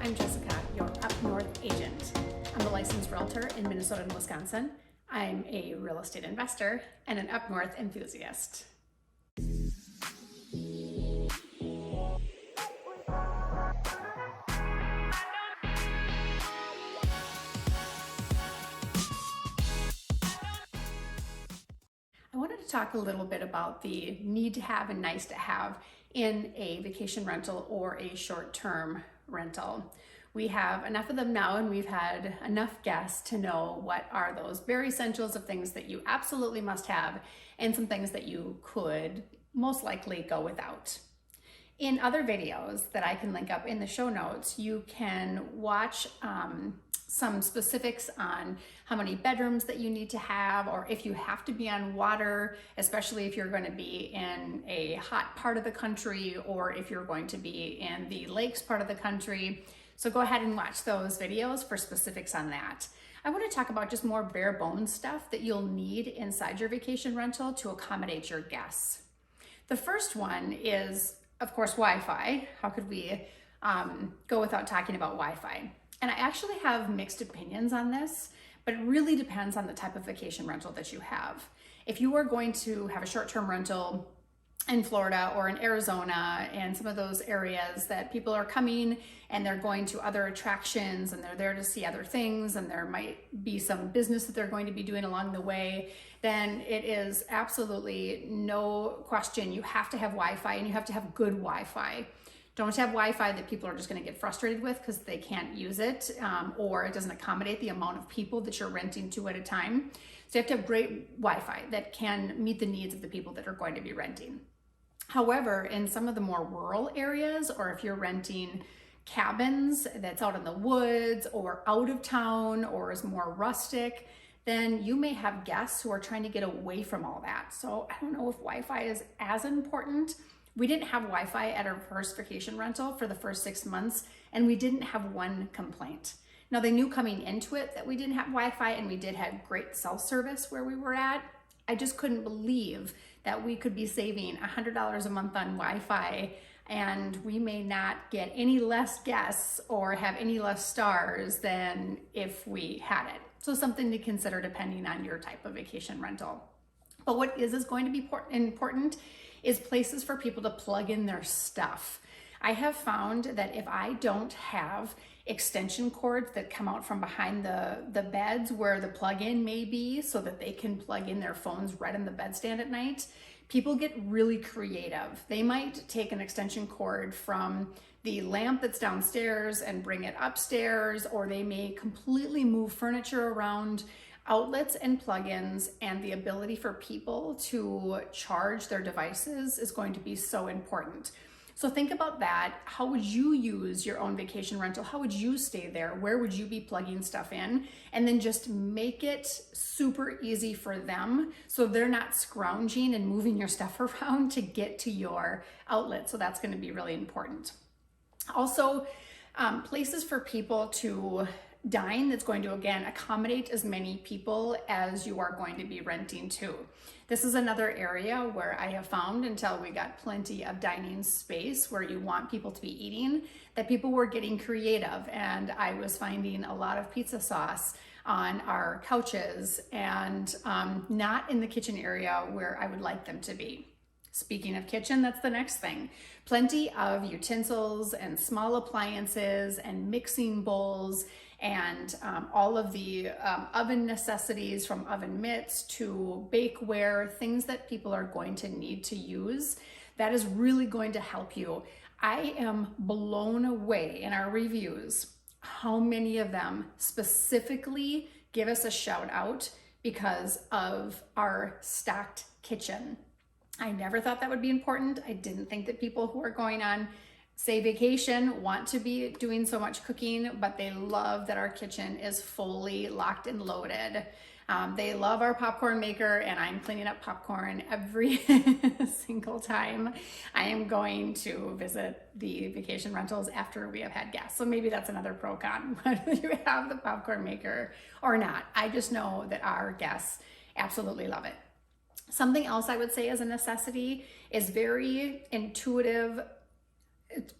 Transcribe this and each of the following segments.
I'm Jessica, your Up North agent. I'm a licensed realtor in Minnesota and Wisconsin. I'm a real estate investor and an Up North enthusiast. I wanted to talk a little bit about the need to have and nice to have in a vacation rental or a short-term rental. We have enough of them now, and we've had enough guests to know what are those bare essentials of things that you absolutely must have and some things that you could most likely go without. In other videos that I can link up in the show notes, you can watch some specifics on how many bedrooms that you need to have, or if you have to be on water, especially if you're going to be in a hot part of the country, or if you're going to be in the lakes part of the country. So go ahead and watch those videos for specifics on that. I want to talk about just more bare bones stuff that you'll need inside your vacation rental to accommodate your guests. The first one is, of course, Wi-Fi. How could we go without talking about Wi-Fi? And I actually have mixed opinions on this, but it really depends on the type of vacation rental that you have. If you are going to have a short-term rental in Florida or in Arizona and some of those areas that people are coming and they're going to other attractions and they're there to see other things, and there might be some business that they're going to be doing along the way, then it is absolutely no question you have to have Wi-Fi, and you have to have good Wi-Fi. Don't have Wi-Fi that people are just going to get frustrated with because they can't use it, or it doesn't accommodate the amount of people that you're renting to at a time. So you have to have great Wi-Fi that can meet the needs of the people that are going to be renting. However, in some of the more rural areas, or if you're renting cabins that's out in the woods or out of town or is more rustic, then you may have guests who are trying to get away from all that. So I don't know if Wi-Fi is as important. We didn't have Wi-Fi at our first vacation rental for the first 6 months, and we didn't have one complaint. Now, they knew coming into it that we didn't have Wi-Fi, and we did have great cell service where we were at. I just couldn't believe that we could be saving $100 a month on Wi-Fi, and we may not get any less guests or have any less stars than if we had it. So something to consider depending on your type of vacation rental. But what is going to be important is places for people to plug in their stuff. I have found that if I don't have extension cords that come out from behind the beds where the plug-in may be so that they can plug in their phones right in the bedstand at night, people get really creative. They might take an extension cord from the lamp that's downstairs and bring it upstairs, or they may completely move furniture around. Outlets and plugins and the ability for people to charge their devices is going to be so important. So think about that. How would you use your own vacation rental? How would you stay there? Where would you be plugging stuff in? And then just make it super easy for them so they're not scrounging and moving your stuff around to get to your outlet. So that's going to be really important. Also, places for people to dine that's going to, again, accommodate as many people as you are going to be renting to. This is another area where I have found, until we got plenty of dining space where you want people to be eating, that people were getting creative, and I was finding a lot of pizza sauce on our couches and not in the kitchen area where I would like them to be. Speaking of kitchen, that's the next thing. Plenty of utensils and small appliances and mixing bowls and all of the oven necessities, from oven mitts to bakeware, things that people are going to need to use. That is really going to help you. I am blown away in our reviews how many of them specifically give us a shout out because of our stocked kitchen. I never thought that would be important. I didn't think that people who are going on, say, vacation want to be doing so much cooking, but they love that our kitchen is fully locked and loaded. They love our popcorn maker, and I'm cleaning up popcorn every single time I am going to visit the vacation rentals after we have had guests. So maybe that's another pro con, whether you have the popcorn maker or not. I just know that our guests absolutely love it. Something else I would say is a necessity is very intuitive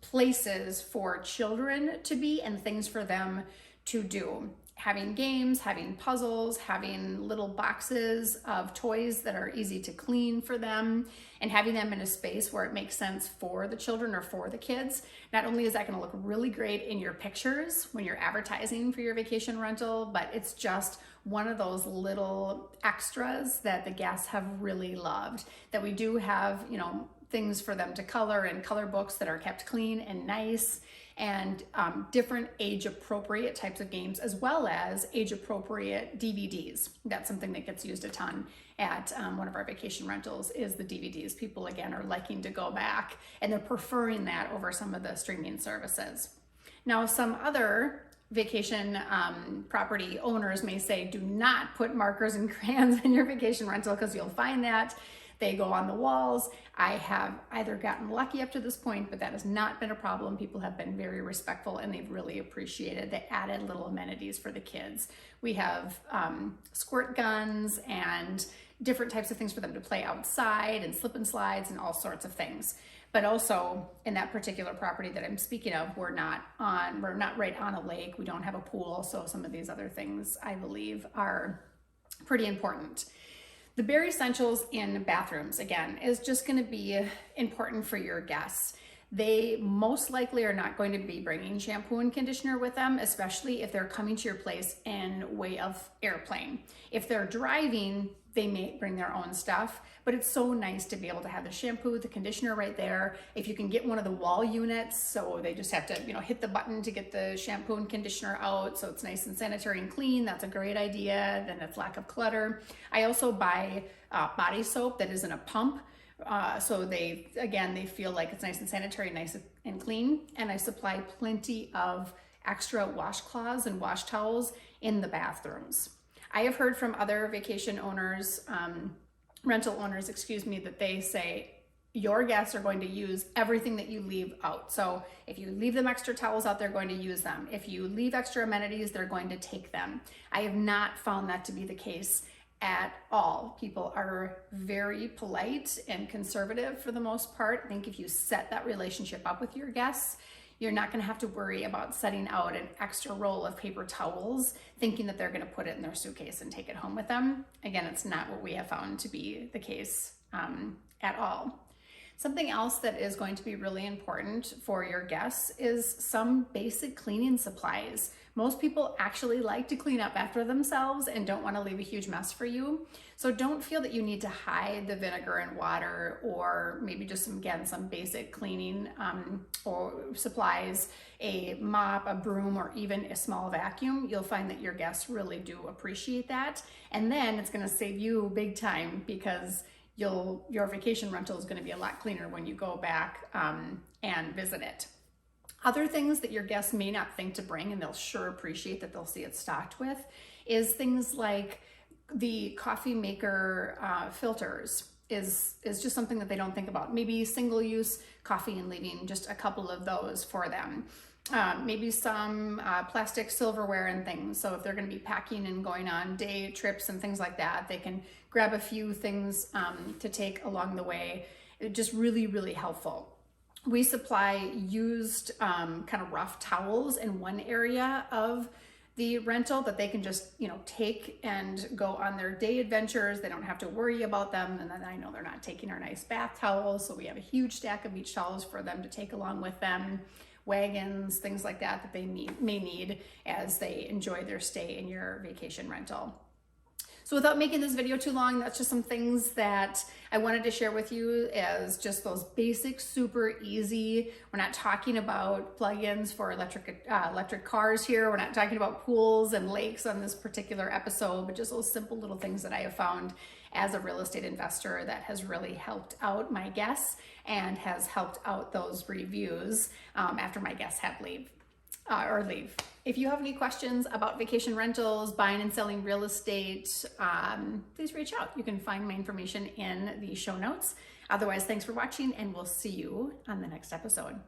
places for children to be and things for them to do. Having games, having puzzles, having little boxes of toys that are easy to clean for them, and having them in a space where it makes sense for the children or for the kids. Not only is that going to look really great in your pictures when you're advertising for your vacation rental, but it's just one of those little extras that the guests have really loved. That we do have, things for them to color and color books that are kept clean and nice, and different age appropriate types of games, as well as age appropriate DVDs. That's something that gets used a ton at one of our vacation rentals, is the DVDs. People, again, are liking to go back and they're preferring that over some of the streaming services. Now, some other vacation property owners may say, do not put markers and crayons in your vacation rental, because you'll find that they go on the walls. I have either gotten lucky up to this point, but that has not been a problem. People have been very respectful and they've really appreciated the added little amenities for the kids. We have squirt guns and different types of things for them to play outside, and slip and slides and all sorts of things. But also in that particular property that I'm speaking of, we're not right on a lake. We don't have a pool. So some of these other things, I believe, are pretty important. The bare essentials in bathrooms, again, is just going to be important for your guests. They most likely are not going to be bringing shampoo and conditioner with them, especially if they're coming to your place in way of airplane. If they're driving, they may bring their own stuff, but it's so nice to be able to have the shampoo, the conditioner right there. If you can get one of the wall units, so they just have to, hit the button to get the shampoo and conditioner out, so it's nice and sanitary and clean. That's a great idea. Then it's lack of clutter. I also buy body soap that isn't a pump. So they feel like it's nice and sanitary, nice and clean. And I supply plenty of extra washcloths and wash towels in the bathrooms. I have heard from other vacation owners, rental owners, that they say your guests are going to use everything that you leave out. So if you leave them extra towels out, they're going to use them. If you leave extra amenities, they're going to take them. I have not found that to be the case at all. People are very polite and conservative for the most part. I think if you set that relationship up with your guests, you're not going to have to worry about setting out an extra roll of paper towels, thinking that they're going to put it in their suitcase and take it home with them. Again, it's not what we have found to be the case at all. Something else that is going to be really important for your guests is some basic cleaning supplies. Most people actually like to clean up after themselves and don't want to leave a huge mess for you. So don't feel that you need to hide the vinegar and water, or maybe just some basic cleaning or supplies, a mop, a broom, or even a small vacuum. You'll find that your guests really do appreciate that. And then it's going to save you big time, because your vacation rental is going to be a lot cleaner when you go back and visit it. Other things that your guests may not think to bring, and they'll sure appreciate that they'll see it stocked with, is things like the coffee maker filters is just something that they don't think about. Maybe single-use coffee and leaving just a couple of those for them. Maybe some plastic silverware and things. So if they're going to be packing and going on day trips and things like that, they can grab a few things to take along the way. It's just really, really helpful. We supply used kind of rough towels in one area of the rental that they can just, take and go on their day adventures. They don't have to worry about them. And then I know they're not taking our nice bath towels. So we have a huge stack of beach towels for them to take along with them. Wagons, things like that they may need as they enjoy their stay in your vacation rental. So without making this video too long, that's just some things that I wanted to share with you as just those basic, super easy. We're not talking about plugins for electric cars here. We're not talking about pools and lakes on this particular episode, but just those simple little things that I have found as a real estate investor that has really helped out my guests and has helped out those reviews after my guests have leave. If you have any questions about vacation rentals, buying and selling real estate, please reach out. You can find my information in the show notes. Otherwise, thanks for watching, and we'll see you on the next episode.